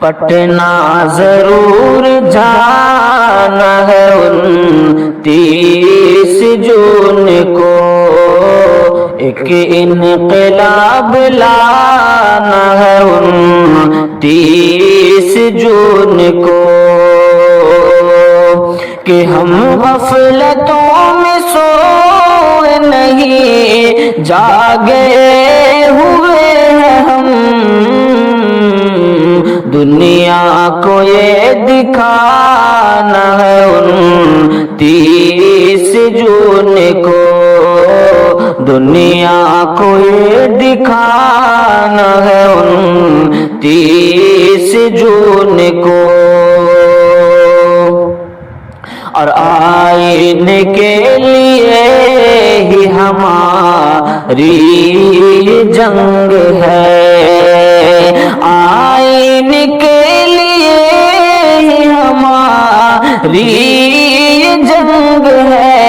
پٹنہ ضرور جانا ہے 29 جون کو، ایک انقلاب لانا ہے 29 جون کو، کہ ہم غفلتوں میں سوئے نہیں، جاگے ہوئے ہیں ہم، دنیا کو یہ دکھانا ہے 29 جون کو، دنیا کو یہ دکھانا ہے 29 جون کو، اور آئینے کے لیے ہی ہماری جنگ ہے، آئینے کے لیے ہی ہماری جنگ ہے،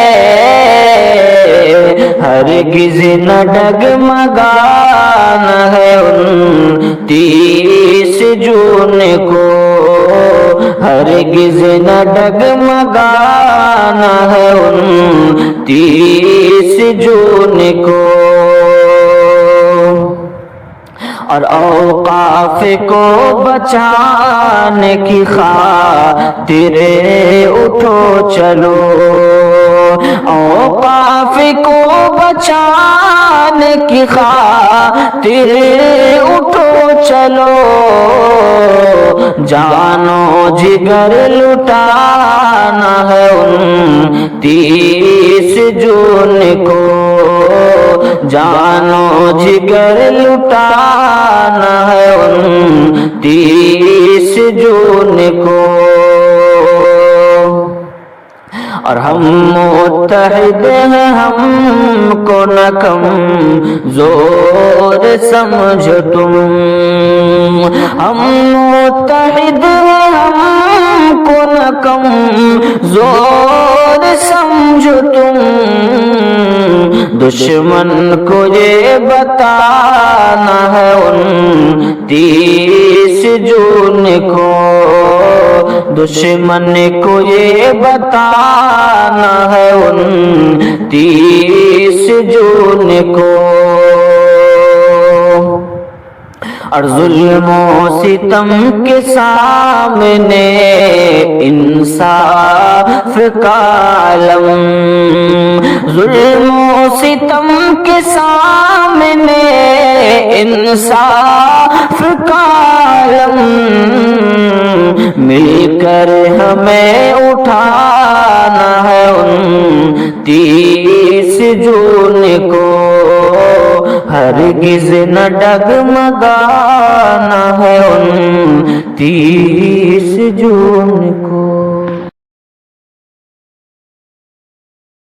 ہرگز نہ ڈگمگانا ہے 29 جون کو، ہرگز نہ ڈگمگانا ہے 29 جون کو، اور اوقاف کو بچانے کی خاطر اٹھو چلو، اوقاف کو بچانے کی خاطر اٹھو چلو، جانو جگر لٹانا ہے 29 جون کو، جانو جگر لٹانا ہے 29 جون کو، اور ہم متحد ہیں، ہم کو نہ کمزور سمجھ تم، ہم متحد ہیں، ہم کو نہ کمزور سمجھ تم، دشمن کو یہ بتانا ہے 29 جون کو، دشمن کو یہ بتانا ہے 29 جون کو، اور ظلم و ستم کے سامنے انصاف کا علم، ظلم و ستم کے سامنے انصاف کا علم، مل کر ہمیں اٹھانا ہے 29 جون کو، ہرگز نہ ڈگمگانا ہے 29 جون کو۔